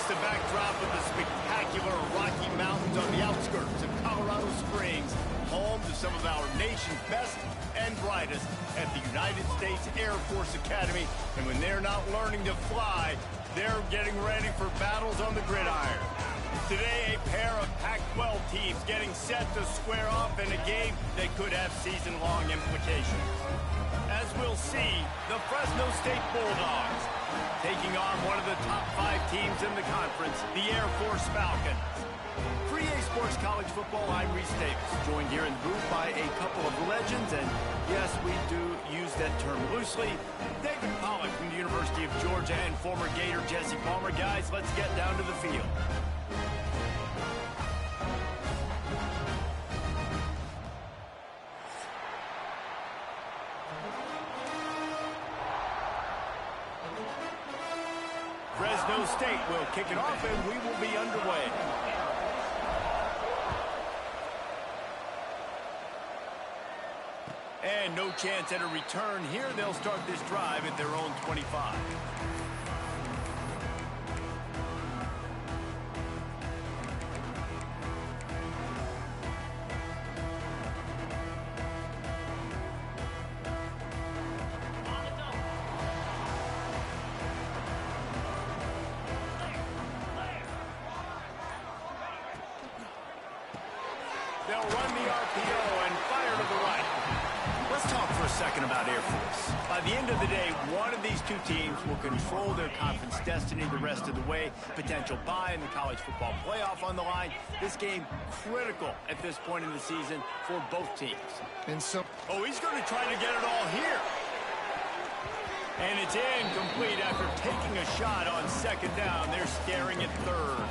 Against the backdrop of the spectacular Rocky Mountains on the outskirts of Colorado Springs, home to some of our nation's best and brightest at the United States Air Force Academy. And when they're not learning to fly, they're getting ready for battles on the gridiron. Today, a pair of Pac-12 teams getting set to square off in a game that could have season-long implications. As we'll see, the Fresno State Bulldogs taking on one of the top 5 teams in the conference, the Air Force Falcons. For EA Sports College Football, I'm Reese Davis, joined here in the booth by a couple of legends, and yes, we do use that term loosely. David Pollack from the University of Georgia and former Gator Jesse Palmer. Guys, let's get down to the field. Fresno State will kick it off, and we will be underway. And no chance at a return here. They'll start this drive at their own 25. They'll run the RPO and fire to the right. Let's talk for a second about Air Force. By the end of the day, one of these two teams will control their conference destiny the rest of the way. Potential bye in the college football playoff on the line. This game critical at this point in the season for both teams. And so, he's going to try to get it all here. And it's incomplete after taking a shot on second down. They're staring at third.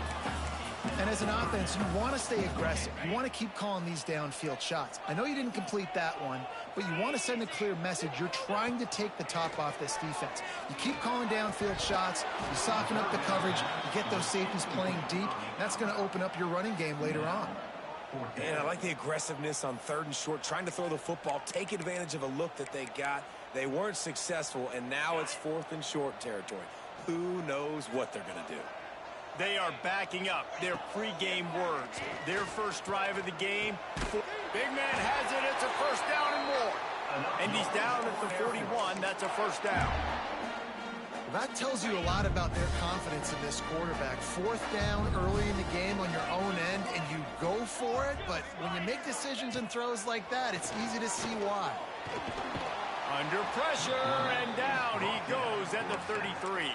And as an offense, you want to stay aggressive. You want to keep calling these downfield shots. I know you didn't complete that one, but you want to send a clear message. You're trying to take the top off this defense. You keep calling downfield shots. You soften up the coverage. You get those safeties playing deep. That's going to open up your running game later on. And I like the aggressiveness on third and short, trying to throw the football, take advantage of a look that they got. They weren't successful, and now it's fourth and short territory. Who knows what they're going to do? They are backing up their pregame words. Their first drive of the game. Big man has it. It's a first down and more. And he's down at the 41. That's a first down. Well, that tells you a lot about their confidence in this quarterback. Fourth down early in the game on your own end, and you go for it. But when you make decisions and throws like that, it's easy to see why. Under pressure, and down he goes at the 33.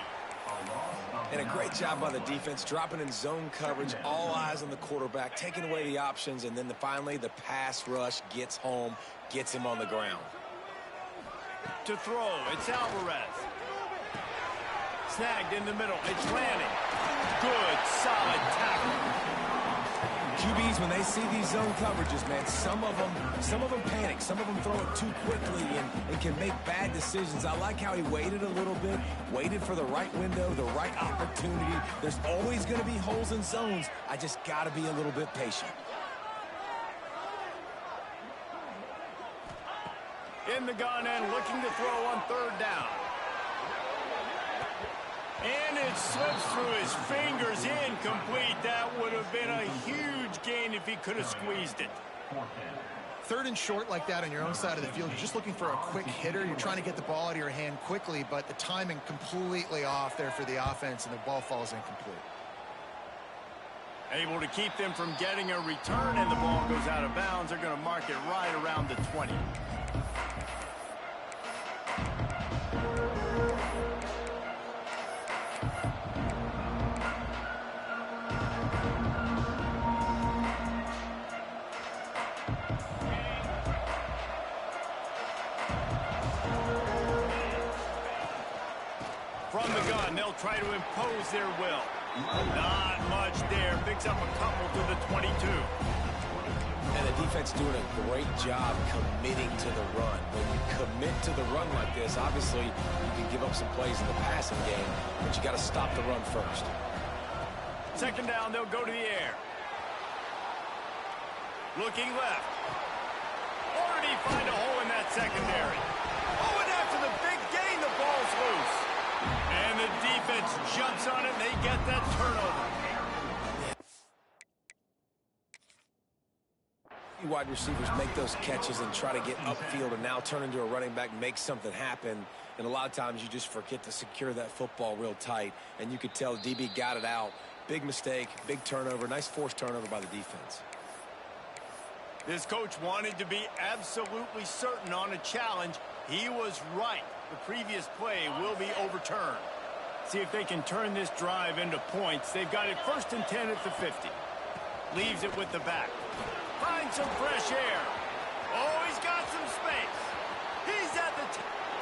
And a great job by the defense, dropping in zone coverage, all eyes on the quarterback, taking away the options, and then finally the pass rush gets home, gets him on the ground. To throw, it's Alvarez. Snagged in the middle, it's Lanning. Good, solid tackle. QBs, when they see these zone coverages, man, some of them panic. Some of them throw it too quickly and can make bad decisions. I like how he waited a little bit, waited for the right window, the right opportunity. There's always going to be holes in zones. I just got to be a little bit patient. In the gun and looking to throw on third down. And it slips through his fingers, incomplete. That would have been a huge gain if he could have squeezed it. Third and short like that on your own side of the field, you're just looking for a quick hitter. You're trying to get the ball out of your hand quickly, but the timing completely off there for the offense, and the ball falls incomplete. Able to keep them from getting a return, and the ball goes out of bounds. They're going to mark it right around the 20. From the gun, they'll try to impose their will. Not much there. Picks up a couple to the 22. And the defense doing a great job committing to the run. When you commit to the run like this, obviously you can give up some plays in the passing game, but you got to stop the run first. Second down, they'll go to the air. Looking left. Already find a hole in that secondary. Oh, and after the big gain, the ball's loose. And the the defense jumps on it, and they get that turnover. Wide receivers make those catches and try to get upfield and now turn into a running back, make something happen. And a lot of times you just forget to secure that football real tight. And you could tell DB got it out. Big mistake, big turnover, nice forced turnover by the defense. This coach wanted to be absolutely certain on a challenge. He was right. The previous play will be overturned. See if they can turn this drive into points. They've got it 1st and 10 at the 50. Leaves it with the back. Finds some fresh air. Oh, he's got some space. He's at the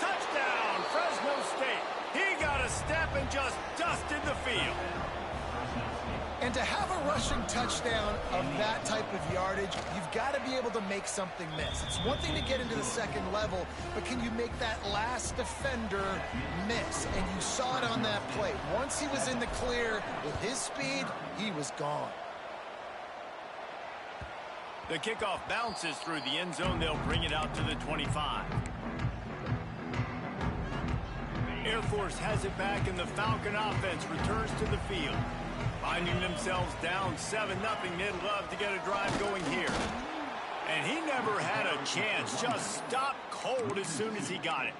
touchdown, Fresno State. He got a step and just dusted the field. And to have a rushing touchdown of that type of yardage, you've got to be able to make something miss. It's one thing to get into the second level, but can you make that last defender miss? And you saw it on that play. Once he was in the clear with his speed, he was gone. The kickoff bounces through the end zone. They'll bring it out to the 25. Air Force has it back, and the Falcon offense returns to the field. Finding themselves down 7-0, they'd love to get a drive going here. And he never had a chance. Just stopped cold as soon as he got it.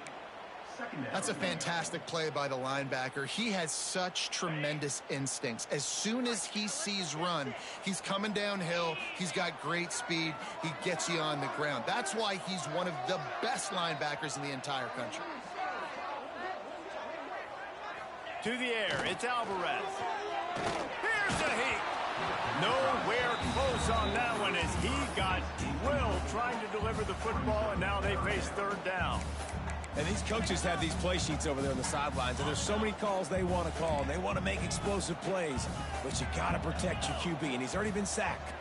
That's a fantastic play by the linebacker. He has such tremendous instincts. As soon as he sees run, he's coming downhill. He's got great speed. He gets you on the ground. That's why he's one of the best linebackers in the entire country. To the air, it's Alvarez. Here's a heat. Nowhere close on that one as he got drilled trying to deliver the football, and now they face 3rd down. And these coaches have these play sheets over there on the sidelines, and there's so many calls they want to call, and they want to make explosive plays. But you got to protect your QB, and he's already been sacked.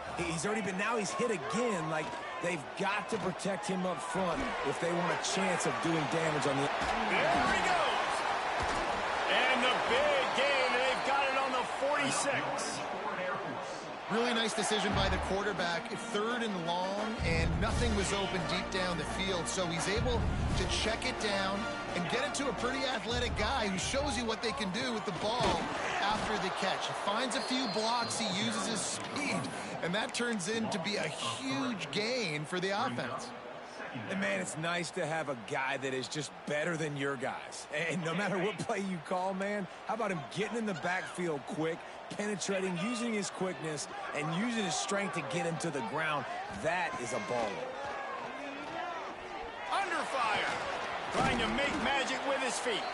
Now he's hit again. Like, they've got to protect him up front if they want a chance of doing damage on the... There he goes. And the big gain, they've got it on the 46. Really nice decision by the quarterback. 3rd and long, and nothing was open deep down the field. So he's able to check it down and get it to a pretty athletic guy who shows you what they can do with the ball after the catch. He finds a few blocks, he uses his speed, and that turns into be a huge gain for the offense. And, man, it's nice to have a guy that is just better than your guys. And no matter what play you call, man, how about him getting in the backfield quick, penetrating, using his quickness, and using his strength to get him to the ground? That is a baller. Under fire. Trying to make magic with his feet.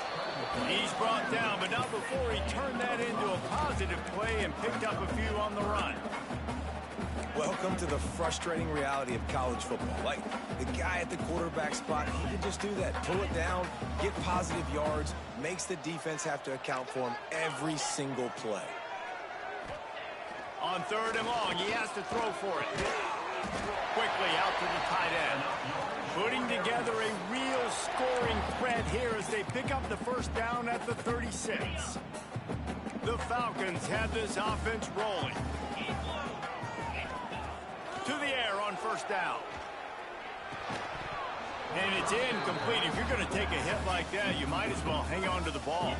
He's brought down, but not before he turned that into a positive play and picked up a few on the run. Welcome to the frustrating reality of college football. Like, the guy at the quarterback spot, he can just do that. Pull it down, get positive yards, makes the defense have to account for him every single play. On 3rd and long, he has to throw for it. Quickly out to the tight end. Putting together a real scoring threat here as they pick up the 1st down at the 36. The Falcons have this offense rolling. To the air on 1st down. And it's incomplete. If you're going to take a hit like that, you might as well hang on to the ball.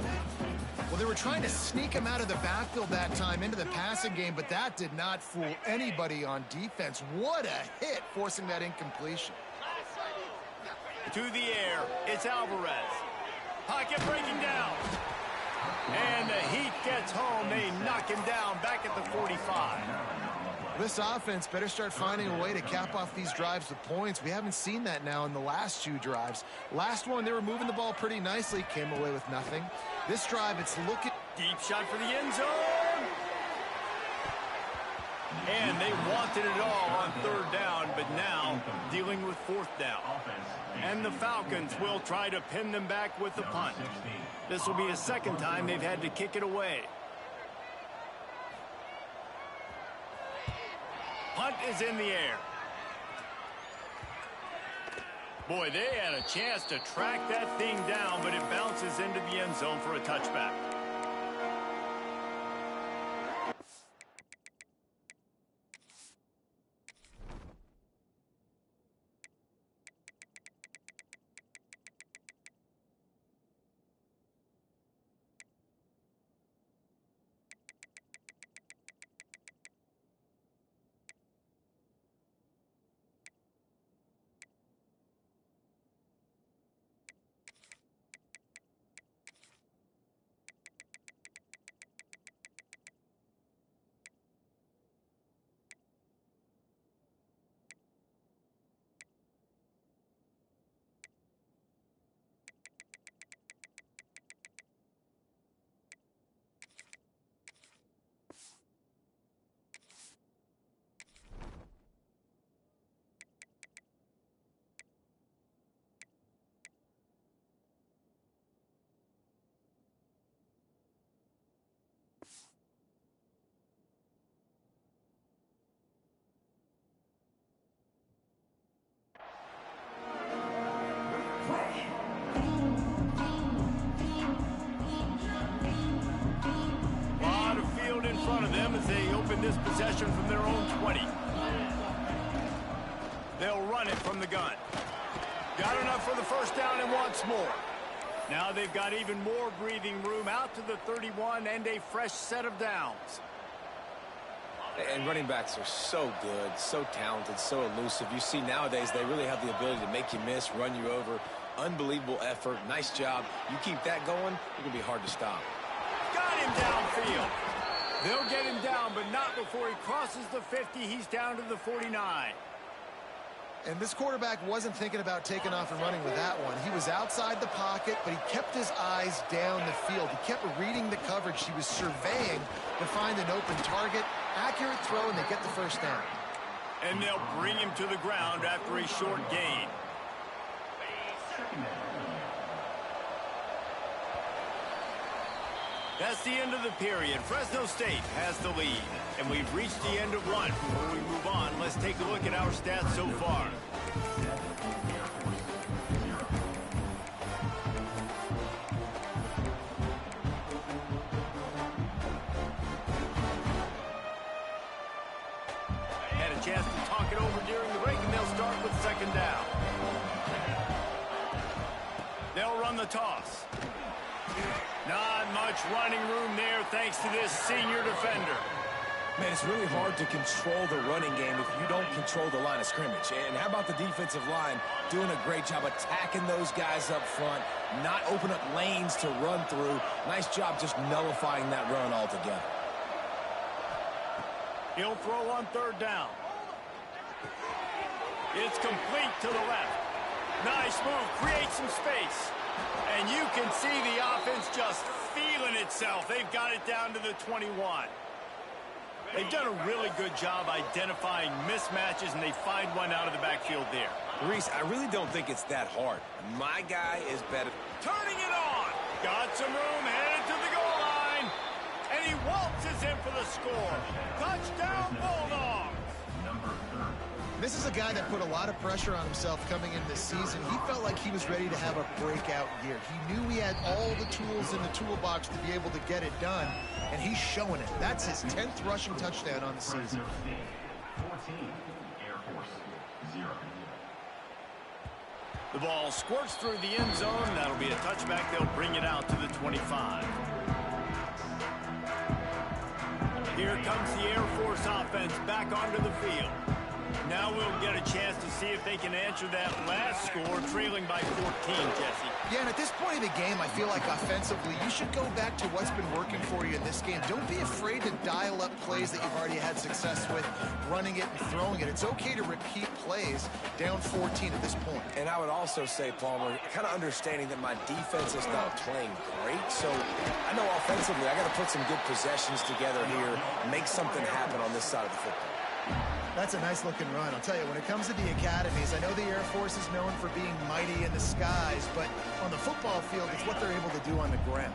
Well, they were trying to sneak him out of the backfield that time into the passing game, but that did not fool anybody on defense. What a hit, forcing that incompletion. To the air, it's Alvarez. Pocket breaking down. And the Heat gets home. They knock him down back at the 45. This offense better start finding a way to cap off these drives with points. We haven't seen that now in the last 2 drives. Last one, they were moving the ball pretty nicely, came away with nothing. This drive, it's looking... Deep shot for the end zone. And they wanted it all on 3rd down, but now dealing with 4th down. And the Falcons will try to pin them back with the punt. This will be a 2nd time they've had to kick it away. Punt is in the air. Boy, they had a chance to track that thing down, but it bounces into the end zone for a touchback. win this possession from their own 20. They'll run it from the gun. Got enough for the first down and wants more. Now they've got even more breathing room out to the 31 and a fresh set of downs. And running backs are so good, so talented, so elusive. You see nowadays they really have the ability to make you miss, run you over. Unbelievable effort. Nice job. You keep that going, it can be hard to stop. Got him downfield. They'll get him down, but not before he crosses the 50. He's down to the 49. And this quarterback wasn't thinking about taking off and running with that one. He was outside the pocket, but he kept his eyes down the field. He kept reading the coverage. He was surveying to find an open target. Accurate throw, and they get the first down. And they'll bring him to the ground after a short gain. That's the end of the period. Fresno State has the lead. And we've reached the end of one. Before we move on, let's take a look at our stats so far. Had a chance to talk it over during the break, and they'll start with second down. They'll run the toss. Not much running room there thanks to this senior defender. Man, it's really hard to control the running game if you don't control the line of scrimmage. And how about the defensive line doing a great job attacking those guys up front, not open up lanes to run through. Nice job just nullifying that run altogether. He'll throw on third down. It's complete to the left. Nice move, create some space. And you can see the offense just feeling itself. They've got it down to the 21. They've done a really good job identifying mismatches, and they find one out of the backfield there. Reese, I really don't think it's that hard. My guy is better. Turning it on. Got some room, headed to the goal line. And he waltzes in for the score. Touchdown, Bulldogs. This is a guy that put a lot of pressure on himself coming into this season. He felt like he was ready to have a breakout year. He knew he had all the tools in the toolbox to be able to get it done, and he's showing it. That's his 10th rushing touchdown on the season. 14, Air Force 0. The ball squirts through the end zone. That'll be a touchback. They'll bring it out to the 25. Here comes the Air Force offense back onto the field. Now we'll get a chance to see if they can answer that last score, trailing by 14, Jesse. Yeah, and at this point of the game, I feel like offensively, you should go back to what's been working for you in this game. Don't be afraid to dial up plays that you've already had success with, running it and throwing it. It's okay to repeat plays down 14 at this point. And I would also say, Palmer, kind of understanding that my defense is not playing great, so I know offensively I got to put some good possessions together here, make something happen on this side of the football. That's a nice-looking run. I'll tell you, when it comes to the academies, I know the Air Force is known for being mighty in the skies, but on the football field, it's what they're able to do on the ground.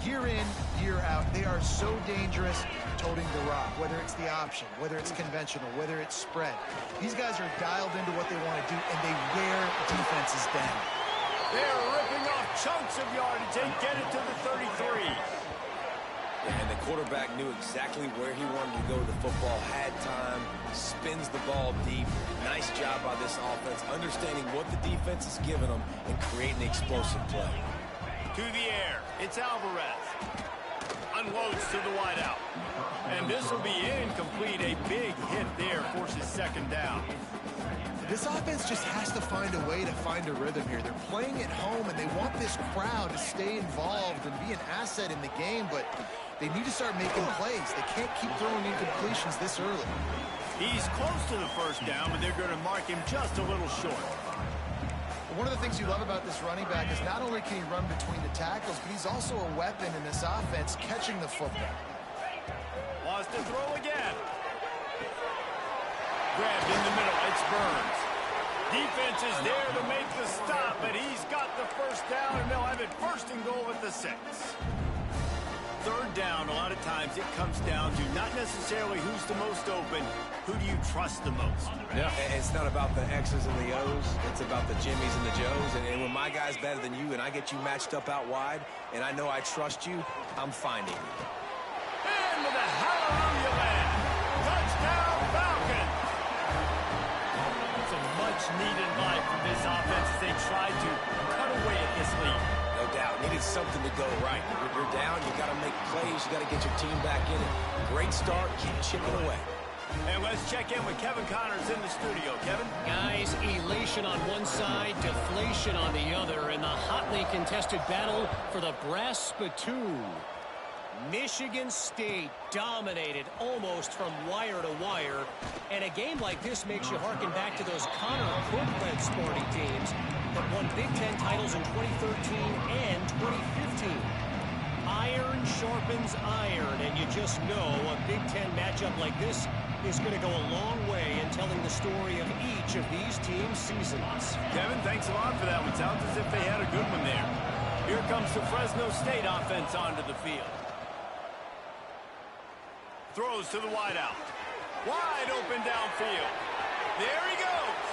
Year in, year out, they are so dangerous toting the rock, whether it's the option, whether it's conventional, whether it's spread. These guys are dialed into what they want to do, and they wear defenses down. They're ripping off chunks of yardage. They get it to the 33. And the quarterback knew exactly where he wanted to go with the football, had time, spins the ball deep. Nice job by this offense, understanding what the defense is giving them and creating the explosive play. To the air, it's Alvarez. Unloads to the wideout. And this will be incomplete. A big hit there forces second down. This offense just has to find a way to find a rhythm here. They're playing at home, and they want this crowd to stay involved and be an asset in the game, but they need to start making plays. They can't keep throwing incompletions this early. He's close to the first down, but they're going to mark him just a little short. One of the things you love about this running back is not only can he run between the tackles, but he's also a weapon in this offense catching the football. Wants to throw again. Grabbed in the middle. It's Burns. Defense is there to make the stop, but he's got the first down, and they'll have it first and goal at the 6. Third down, a lot of times it comes down to not necessarily who's the most open, who do you trust the most? Yeah, it's not about the X's and the O's. It's about the Jimmies and the Joes. And when my guy's better than you and I get you matched up out wide, and I know I trust you, I'm finding you. And with a hallelujah land. Needed something to go right. You're down, you got to make plays, you got to get your team back in it. Great start, keep chipping away. And let's check in with Kevin Connors in the studio. Kevin? Guys, elation on one side, deflation on the other in the hotly contested battle for the brass spittoon. Michigan State dominated almost from wire to wire. And a game like this makes you harken back to those Connor Cook-led Sparty teams that won Big Ten titles in 2013 and 2015. Iron sharpens iron, and you just know a Big Ten matchup like this is going to go a long way in telling the story of each of these teams' seasons. Kevin, thanks a lot for that one. Sounds as if they had a good one there. Here comes the Fresno State offense onto the field. Throws to the wideout. Wide open downfield. There he goes.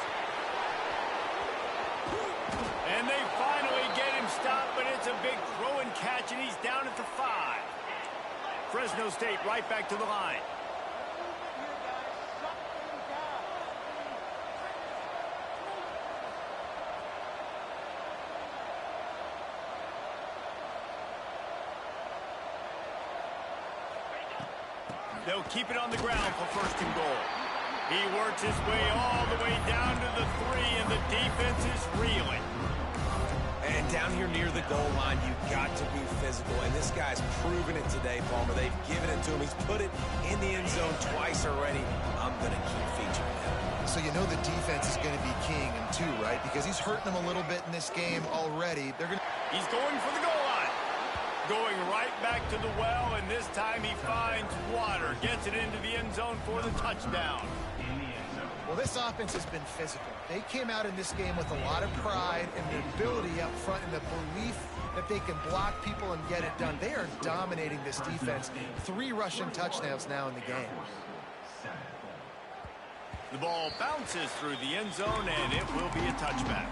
And they finally get him stopped, but it's a big throw and catch, and he's down at the 5. Fresno State right back to the line. They'll keep it on the ground for 1st and goal. He works his way all the way down to the 3, and the defense is reeling. And down here near the goal line, you've got to be physical. And this guy's proven it today, Palmer. They've given it to him. He's put it in the end zone twice already. I'm going to keep featuring him. So you know the defense is going to be keying him too, right? Because he's hurting them a little bit in this game already. He's going for the goal line. Going right back to the well, and this time he finds water. Gets it into the end zone for the touchdown. Well, this offense has been physical. They came out in this game with a lot of pride and the ability up front and the belief that they can block people and get it done. They are dominating this defense. 3 rushing touchdowns now in the game. The ball bounces through the end zone, and it will be a touchback.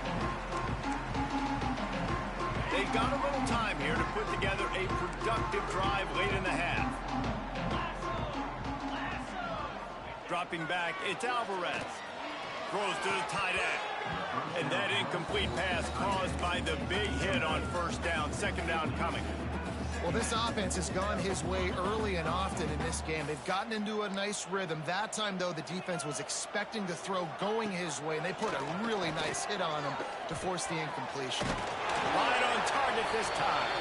They've got a little time here to put together a productive drive late in the half. Dropping back, it's Alvarez. Throws to the tight end. And that incomplete pass caused by the big hit on 1st down. 2nd down coming. Well, this offense has gone his way early and often in this game. They've gotten into a nice rhythm. That time, though, the defense was expecting the throw going his way, and they put a really nice hit on him to force the incompletion. Right on target this time.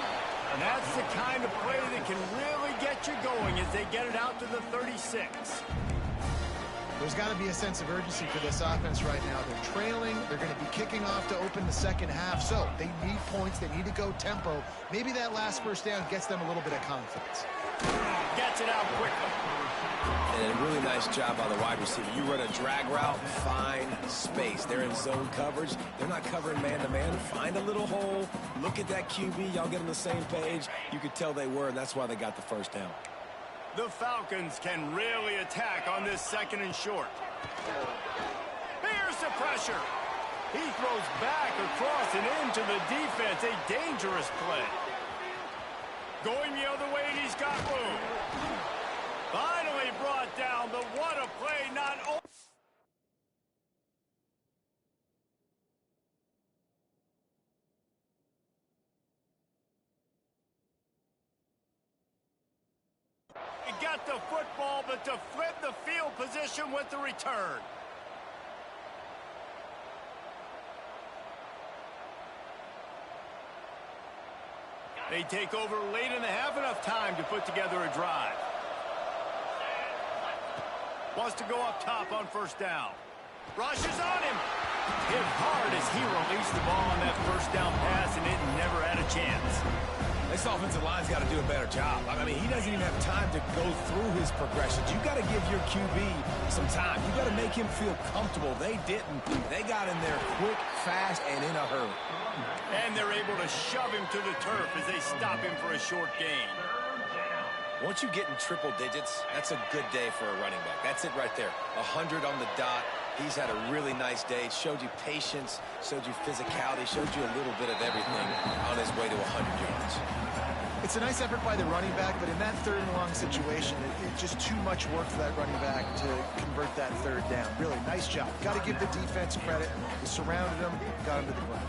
And that's the kind of play that can really get you going as they get it out to the 36. There's got to be a sense of urgency for this offense right now. They're trailing. They're going to be kicking off to open the 2nd half. So they need points. They need to go tempo. Maybe that last 1st down gets them a little bit of confidence. Gets it out quickly. And a really nice job by the wide receiver. You run a drag route, find space. They're in zone coverage. They're not covering man-to-man. Find a little hole. Look at that QB. Y'all get on the same page. You could tell they were, and that's why they got the 1st down. The Falcons can really attack on this 2nd and short. Here's the pressure. He throws back across and into the defense. A dangerous play. Going the other way, and he's got room. Finally brought down, but what a play. Not only got the football, but to flip the field position with the return. They take over late in the half, enough time to put together a drive. Wants to go up top on 1st down. Rushes on him. Hit hard as he released the ball on that 1st down pass, and it never had a chance. This offensive line's got to do a better job. I mean, he doesn't even have time to go through his progressions. You got to give your QB some time. You got to make him feel comfortable. They didn't. They got in there quick, fast, and in a hurry. And they're able to shove him to the turf as they stop him for a short gain. Once you get in triple digits, that's a good day for a running back. That's it right there. 100 on the dot. He's had a really nice day. Showed you patience, showed you physicality, showed you a little bit of everything on his way to 100 yards. It's a nice effort by the running back, but in that 3rd and long situation, it's just too much work for that running back to convert that 3rd down. Really, nice job. Got to give the defense credit. They surrounded him, got him to the ground.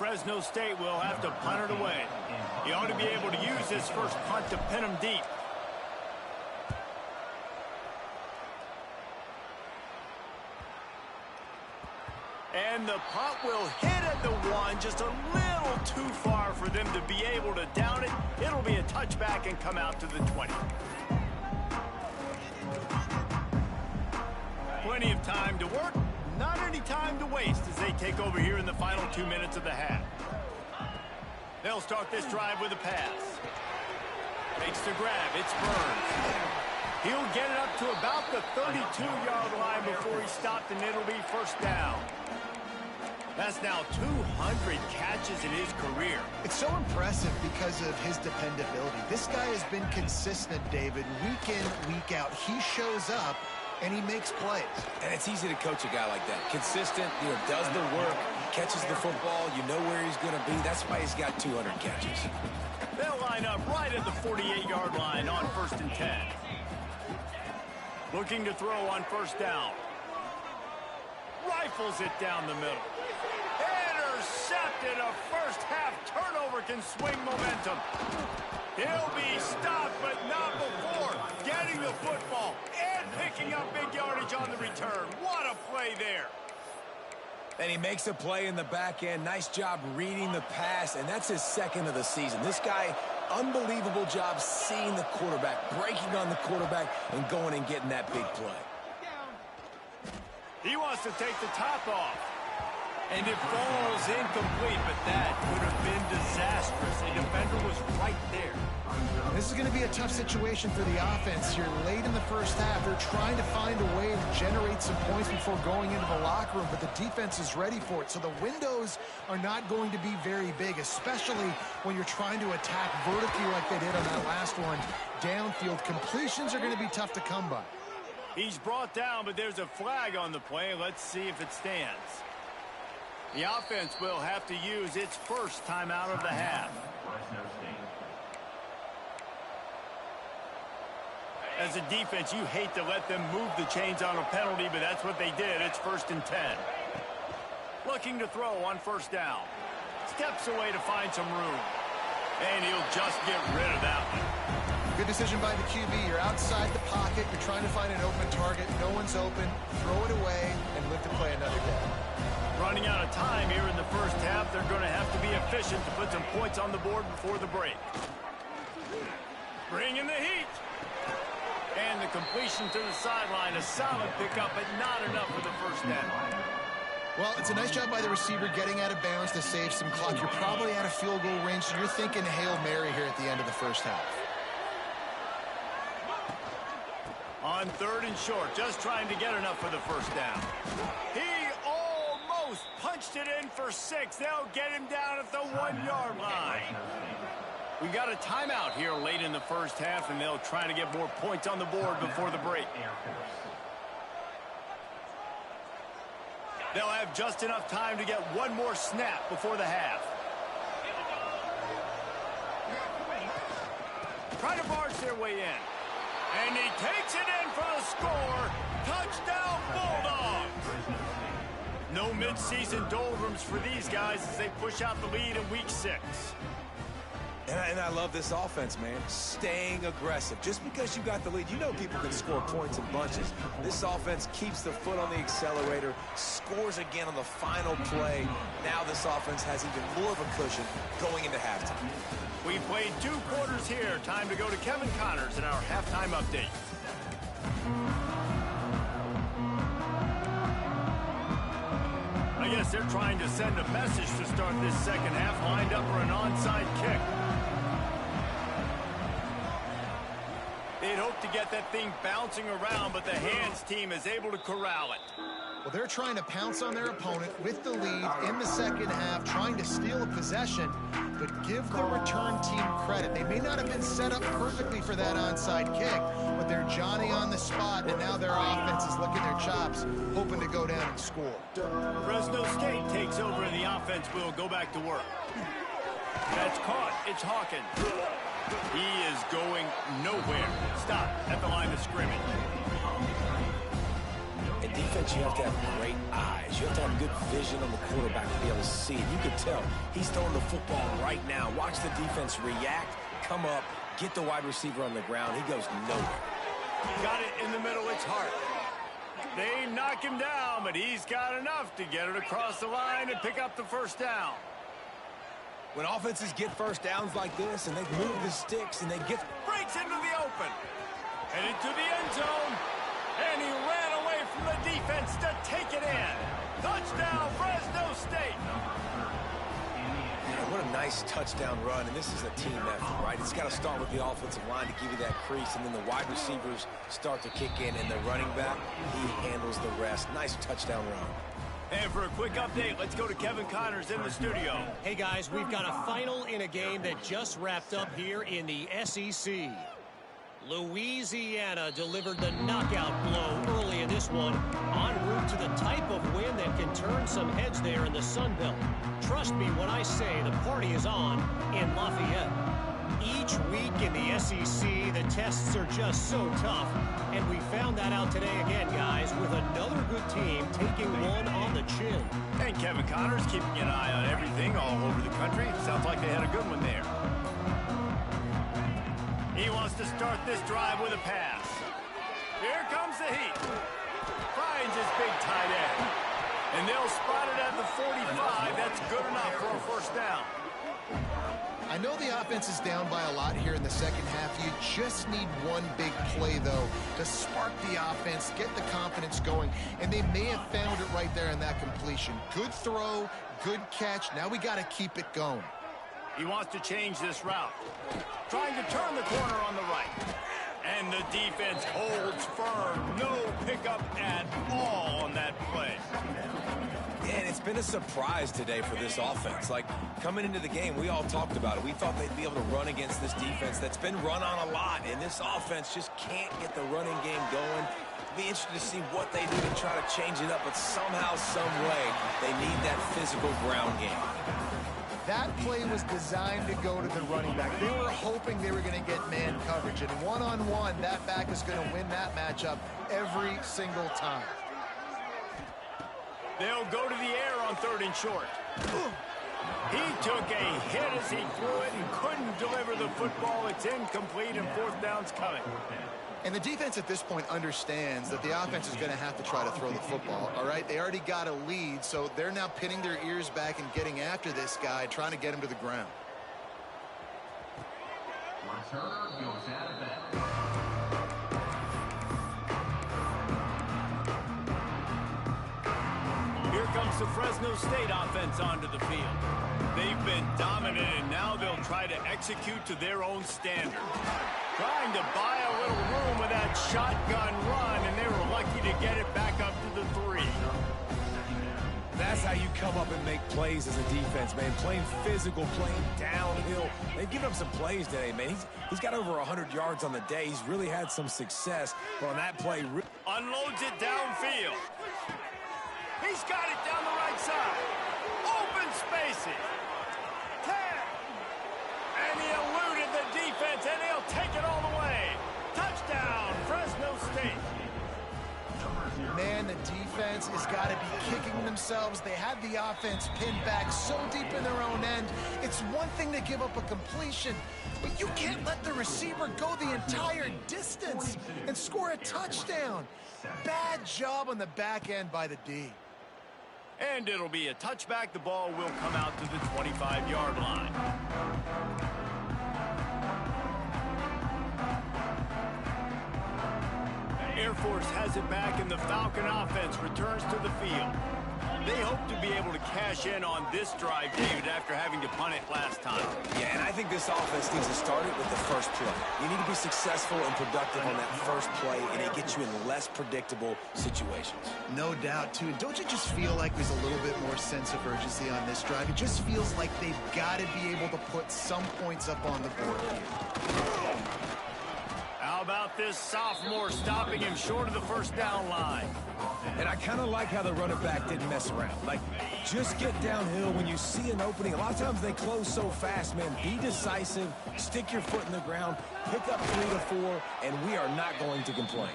Fresno State will have to punt it away. He ought to be able to use this first punt to pin him deep. And the punt will hit at the 1, just a little too far for them to be able to down it. It'll be a touchback and come out to the 20. Plenty of time to work, not any time to waste as they take over here in the final 2 minutes of the half. They'll start this drive with a pass. Makes the grab, it's Burns. He'll get it up to about the 32-yard line before he stopped, and it'll be first down. That's now 200 catches in his career. It's so impressive because of his dependability. This guy has been consistent, David, week in, week out. He shows up, and he makes plays. And it's easy to coach a guy like that. Consistent, does the work, catches the football, you know where he's going to be. That's why he's got 200 catches. They'll line up right at the 48-yard line on 1st and 10. Looking to throw on first down. Rifles it down the middle. Intercepted. A first-half turnover can swing momentum. He'll be stopped, but not before getting the football and picking up big yardage on the return. What a play there. And he makes a play in the back end. Nice job reading the pass, and that's his second of the season. This guy, unbelievable job seeing the quarterback, breaking on the quarterback, and going and getting that big play. He wants to take the top off. And it falls incomplete, but that would have been disastrous. A defender was right there. This is going to be a tough situation for the offense here. Late in the first half, they're trying to find a way to generate some points before going into the locker room, but the defense is ready for it. So the windows are not going to be very big, especially when you're trying to attack vertically like they did on that last one. Downfield completions are going to be tough to come by. He's brought down, but there's a flag on the play. Let's see if it stands. The offense will have to use its first timeout of the half. As a defense, you hate to let them move the chains on a penalty, but that's what they did. It's 1st and 10. Looking to throw on first down. Steps away to find some room. And he'll just get rid of that one. Good decision by the QB. You're outside the pocket. You're trying to find an open target. No one's open. Throw it away and live to play another day. Running out of time here in the first half. They're going to have to be efficient to put some points on the board before the break. Bring in the heat. And the completion to the sideline. A solid pickup, but not enough for the first down. Well, it's a nice job by the receiver getting out of bounds to save some clock. You're probably out of field goal range, so you're thinking Hail Mary here at the end of the first half. On 3rd and short, just trying to get enough for the first down. He almost punched it in for 6. They'll get him down at the 1-yard line. We got a timeout here late in the first half, and they'll try to get more points on the board before the break. They'll have just enough time to get one more snap before the half. Try to barge their way in. And he takes it in for the score. Touchdown, Bulldogs. No mid-season doldrums for these guys as they push out the lead in Week 6. And I love this offense, man. Staying aggressive. Just because you got the lead, you know people can score points in bunches. This offense keeps the foot on the accelerator, scores again on the final play. Now this offense has even more of a cushion going into halftime. We played 2 quarters here. Time to go to Kevin Connors in our halftime update. I guess they're trying to send a message to start this second half. Lined up for an onside kick. They'd hope to get that thing bouncing around, but the hands team is able to corral it. Well, they're trying to pounce on their opponent with the lead in the second half, trying to steal a possession, but give the return team credit. They may not have been set up perfectly for that onside kick, but they're Johnny on the spot, and now their offense is licking their chops, hoping to go down and score. Fresno State takes over, and the offense will go back to work. That's caught. It's Hawkins. He is going nowhere. Stop at the line of scrimmage. And defense, you have to have great eyes. You have to have good vision on the quarterback to be able to see it. You can tell he's throwing the football right now. Watch the defense react, come up, get the wide receiver on the ground. He goes nowhere. Got it in the middle. It's Hart. They knock him down, but he's got enough to get it across the line and pick up the first down. When offenses get first downs like this and they move the sticks and they get... Breaks into the open. Headed to the end zone. And he ran away from the defense to take it in. Touchdown, Fresno State. Man, what a nice touchdown run. And this is a team effort, right? It's got to start with the offensive line to give you that crease. And then the wide receivers start to kick in. And the running back, he handles the rest. Nice touchdown run. And for a quick update, let's go to Kevin Connors in the studio. Hey, guys, we've got a final in a game that just wrapped up here in the SEC. Louisiana delivered the knockout blow early in this one, en route to the type of win that can turn some heads there in the Sun Belt. Trust me when I say the party is on in Lafayette. Each week in the SEC, the tests are just so tough, and we found that out today again, guys, with another good team taking one on the chin. And Kevin Connors keeping an eye on everything all over the country. Sounds like they had a good one there. He wants to start this drive with a pass. Here comes the heat. Finds his big tight end. And they'll spot it at the 45. That's good enough for a first down. I know the offense is down by a lot here in the second half. You just need one big play, though, to spark the offense, get the confidence going, and they may have found it right there in that completion. Good throw, good catch. Now we got to keep it going. He wants to change this route. Trying to turn the corner on the right. And the defense holds firm. No pickup at all on that play. Yeah, and it's been a surprise today for this offense. Like, coming into the game, we all talked about it. We thought they'd be able to run against this defense that's been run on a lot, and this offense just can't get the running game going. Be interested to see what they do to try to change it up, but somehow, some way, they need that physical ground game. That play was designed to go to the running back. They were hoping they were going to get man coverage, and one-on-one, that back is going to win that matchup every single time. They'll go to the air on 3rd and short. He took a hit as he threw it and couldn't deliver the football. It's incomplete, and 4th down's coming. And the defense at this point understands that the offense is going to have to try to throw the football, all right? They already got a lead, so they're now pinning their ears back and getting after this guy, trying to get him to the ground. Return goes out of bounds. Here comes the Fresno State offense onto the field. They've been dominant, and now they'll try to execute to their own standards. Trying to buy a little room with that shotgun run, and they were lucky to get it back up to the 3. That's how you come up and make plays as a defense, man. Playing physical, playing downhill. They've given up some plays today, man. He's got over 100 yards on the day. He's really had some success. But on that play... Unloads it downfield. He's got it down the right side. Open spaces. 10. And he eluded the defense, and he'll take it all the way. Touchdown, Fresno State. Man, the defense has got to be kicking themselves. They had the offense pinned back so deep in their own end. It's one thing to give up a completion, but you can't let the receiver go the entire distance and score a touchdown. Bad job on the back end by the D. And it'll be a touchback. The ball will come out to the 25-yard line. Air Force has it back, and the Falcon offense returns to the field. They hope to be able to cash in on this drive, David, after having to punt it last time. Yeah, and I think this offense needs to start it with the first play. You need to be successful and productive on that first play, and it gets you in less predictable situations. No doubt, too. Don't you just feel like there's a little bit more sense of urgency on this drive? It just feels like they've got to be able to put some points up on the board here. Out How about this sophomore stopping him short of the first down line? And I kind of like how the running back didn't mess around. Like, just get downhill when you see an opening. A lot of times they close so fast, man. Be decisive, stick your foot in the ground, pick up 3 to 4, and we are not going to complain.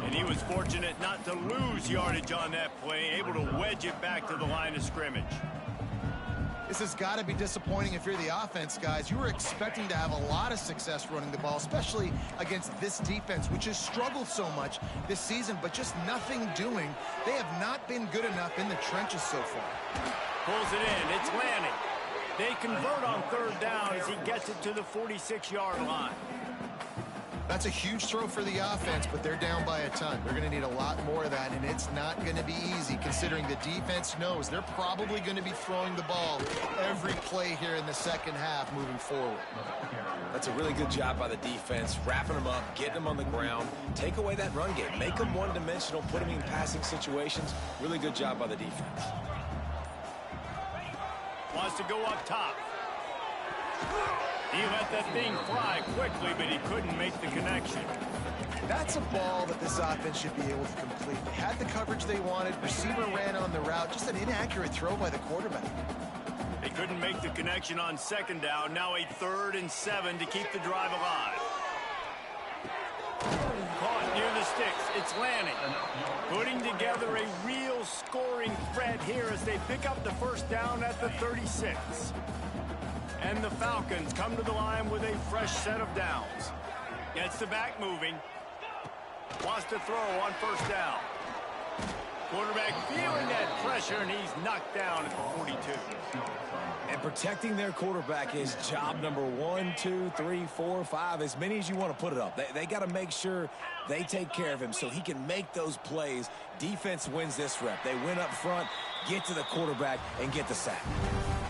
And he was fortunate not to lose yardage on that play, able to wedge it back to the line of scrimmage. This has got to be disappointing if you're the offense, guys. You were expecting to have a lot of success running the ball, especially against this defense, which has struggled so much this season, but just nothing doing. They have not been good enough in the trenches so far. Pulls it in. It's Lanning. They convert on third down as he gets it to the 46-yard line. That's a huge throw for the offense, but they're down by a ton. They're going to need a lot more of that, and it's not going to be easy considering the defense knows they're probably going to be throwing the ball every play here in the second half moving forward. That's a really good job by the defense, wrapping them up, getting them on the ground, take away that run game, make them one-dimensional, put them in passing situations. Really good job by the defense. Wants to go up top. He let that thing fly quickly, but he couldn't make the connection. That's a ball that this offense should be able to complete. They had the coverage they wanted. Receiver ran on the route. Just an inaccurate throw by the quarterback. They couldn't make the connection on second down. Now a 3rd and 7 to keep the drive alive. Caught near the sticks. It's Lanning. Putting together a real scoring threat here as they pick up the first down at the 36. And the Falcons come to the line with a fresh set of downs. Gets the back moving. Wants to throw on first down. Quarterback feeling that pressure, and he's knocked down at the 42. And protecting their quarterback is job number 1, 2, 3, 4, 5, as many as you want to put it up. They got to make sure they take care of him so he can make those plays. Defense wins this rep. They win up front, get to the quarterback, and get the sack.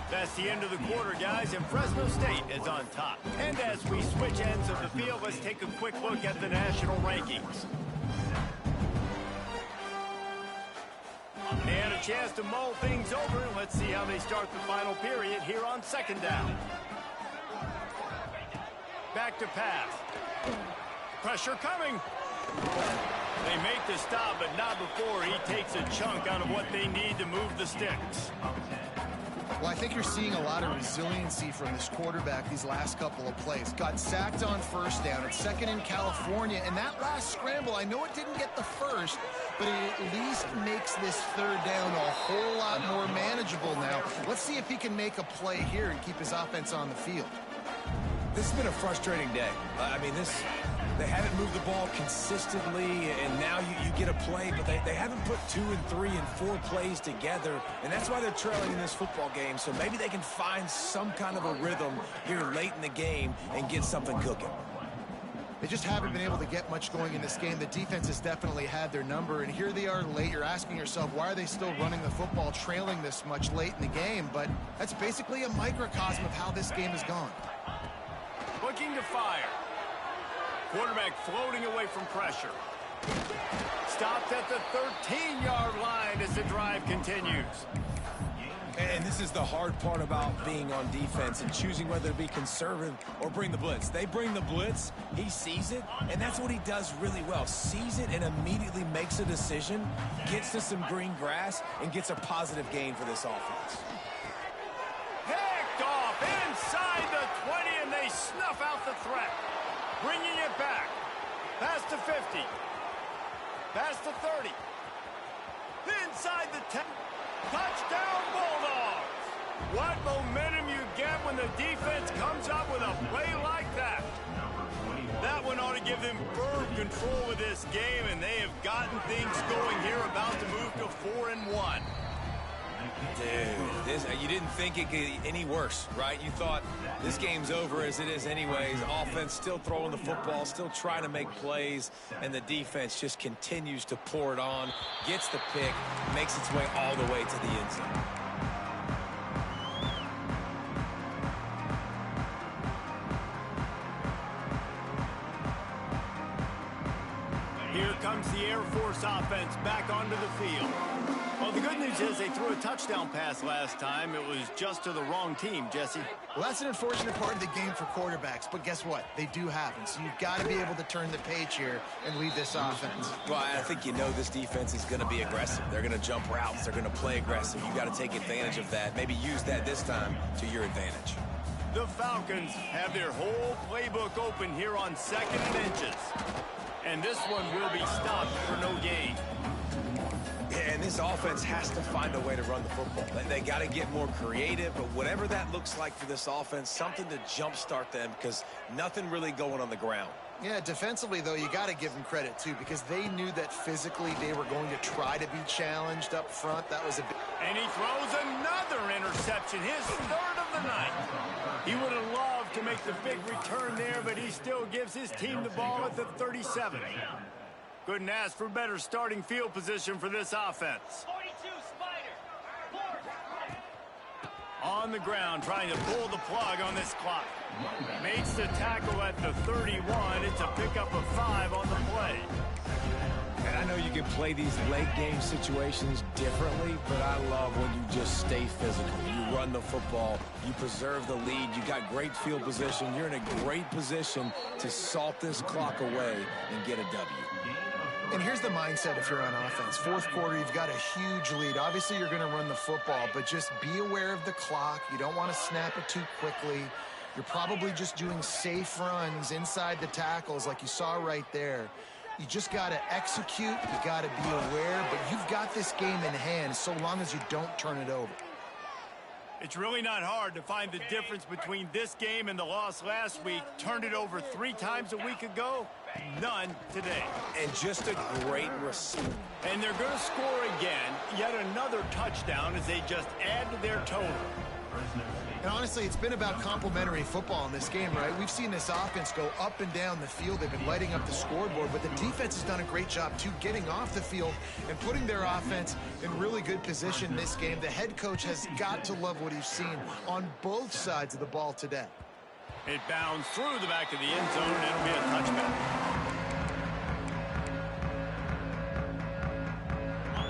That's the end of the quarter, guys, and Fresno State is on top. And as we switch ends of the field, let's take a quick look at the national rankings. They had a chance to mull things over. Let's see how they start the final period here on second down. Back to pass. Pressure coming. They make the stop, but not before he takes a chunk out of what they need to move the sticks. Well, I think you're seeing a lot of resiliency from this quarterback these last couple of plays. Got sacked on first down. It's second in California. And that last scramble, I know it didn't get the first, but it at least makes this third down a whole lot more manageable now. Let's see if he can make a play here and keep his offense on the field. This has been a frustrating day. I mean, they haven't moved the ball consistently, and now you get a play, but they haven't put 2 and 3 and 4 plays together, and that's why they're trailing in this football game. So maybe they can find some kind of a rhythm here late in the game and get something cooking. They just haven't been able to get much going in this game. The defense has definitely had their number, and here they are late. You're asking yourself, why are they still running the football, trailing this much late in the game? But that's basically a microcosm of how this game has gone. Looking to fire. Quarterback floating away from pressure. Stopped at the 13-yard line as the drive continues. And this is the hard part about being on defense and choosing whether to be conservative or bring the blitz. They bring the blitz, he sees it, and that's what he does really well. Sees it and immediately makes a decision, gets to some green grass, and gets a positive gain for this offense. Picked off inside the 20, and they snuff out the threat. Bringing it back. Past the 50. Past the 30. Inside the 10. Touchdown Bulldogs. What momentum you get when the defense comes up with a play like that. That one ought to give them firm control of this game, and they have gotten things going here, about to move to 4-1. Dude, you didn't think it could get any worse, right? You thought this game's over as it is anyways. Offense still throwing the football, still trying to make plays, and the defense just continues to pour it on, gets the pick, makes its way all the way to the end zone. Here comes the Air Force offense back onto the field. Well, the good news is they threw a touchdown pass last time. It was just to the wrong team, Jesse. Well, that's an unfortunate part of the game for quarterbacks, but guess what? They do happen, so you've got to be able to turn the page here and lead this offense. Well, I think you know this defense is going to be aggressive. They're going to jump routes. They're going to play aggressive. You got to take advantage of that. Maybe use that this time to your advantage. The Falcons have their whole playbook open here on 2nd and inches. And this one will be stopped for no gain. Yeah, and this offense has to find a way to run the football. They got to get more creative, but whatever that looks like for this offense, something to jumpstart them because nothing really going on the ground. Yeah, defensively, though, you got to give them credit, too, because they knew that physically they were going to try to be challenged up front. That was a big... And he throws another interception, his 3rd of the night. He would have loved to make the big return there, but he still gives his team the ball at the 37. Couldn't ask for better starting field position for this offense. 42, Spider. On the ground, trying to pull the plug on this clock. Makes the tackle at the 31. It's a pickup of 5 on the play. And I know you can play these late game situations differently, but I love when you just stay physical. You run the football, you preserve the lead, you got great field position, you're in a great position to salt this clock away and get a W. And here's the mindset if you're on offense. 4th quarter, you've got a huge lead. Obviously, you're going to run the football, but just be aware of the clock. You don't want to snap it too quickly. You're probably just doing safe runs inside the tackles like you saw right there. You just got to execute. You got to be aware, but you've got this game in hand so long as you don't turn it over. It's really not hard to find the difference between this game and the loss last week. Turned it over 3 times a week ago, none today. And just a great receipt. And they're going to score again, yet another touchdown as they just add to their total. And honestly, it's been about complementary football in this game, right? We've seen this offense go up and down the field. They've been lighting up the scoreboard, but the defense has done a great job, too, getting off the field and putting their offense in really good position this game. The head coach has got to love what he's seen on both sides of the ball today. It bounds through the back of the end zone, and it'll be a touchback.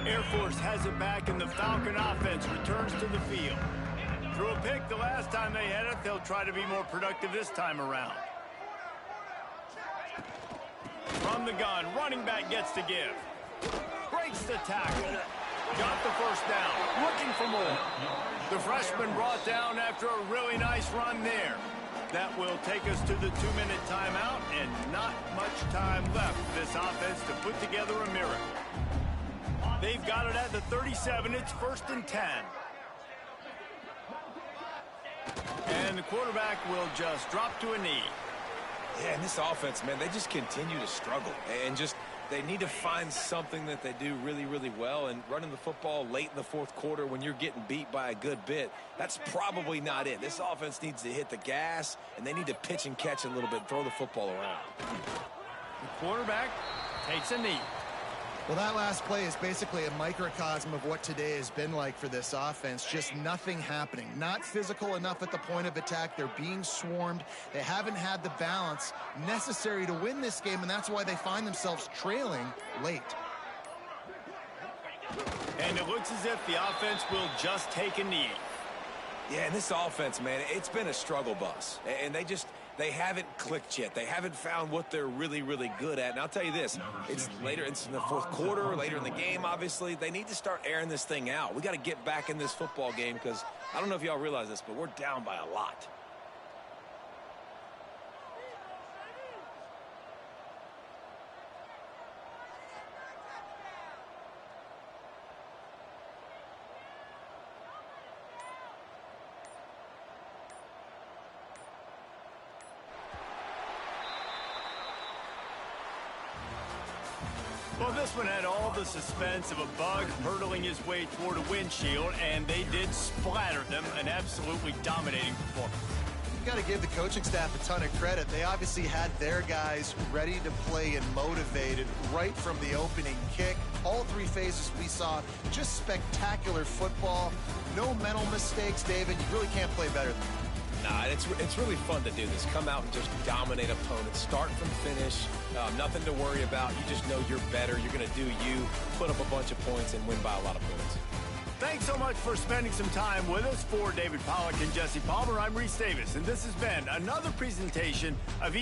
Air Force has it back, and the Falcon offense returns to the field. Threw a pick the last time they had it. They'll try to be more productive this time around. From the gun, running back gets to give. Breaks the tackle. Got the first down. Looking for more. The freshman brought down after a really nice run there. That will take us to the 2-minute timeout, and not much time left for this offense to put together a miracle. They've got it at the 37. It's 1st and 10. And the quarterback will just drop to a knee. Yeah, and this offense, man, they just continue to struggle. And just, they need to find something that they do really, really well. And running the football late in the 4th quarter when you're getting beat by a good bit, that's probably not it. This offense needs to hit the gas, and they need to pitch and catch a little bit, throw the football around. The quarterback takes a knee. Well, that last play is basically a microcosm of what today has been like for this offense. Just nothing happening. Not physical enough at the point of attack. They're being swarmed. They haven't had the balance necessary to win this game, and that's why they find themselves trailing late. And it looks as if the offense will just take a knee. Yeah, and this offense, man, it's been a struggle bus. And they haven't clicked yet. They haven't found what they're really, really good at. And I'll tell you this, it's in the 4th quarter, later in the game, obviously. They need to start airing this thing out. We got to get back in this football game because I don't know if y'all realize this, but we're down by a lot. Well, this one had all the suspense of a bug hurtling his way toward a windshield, and they did splatter them. An absolutely dominating performance. You've got to give the coaching staff a ton of credit. They obviously had their guys ready to play and motivated right from the opening kick. All 3 phases we saw, just spectacular football. No mental mistakes, David. You really can't play better than that. Nah, it's really fun to do this. Come out and just dominate opponents. Start from finish. Nothing to worry about. You just know you're better. You're going to do you, put up a bunch of points, and win by a lot of points. Thanks so much for spending some time with us. For David Pollack and Jesse Palmer, I'm Reese Davis, and this has been another presentation of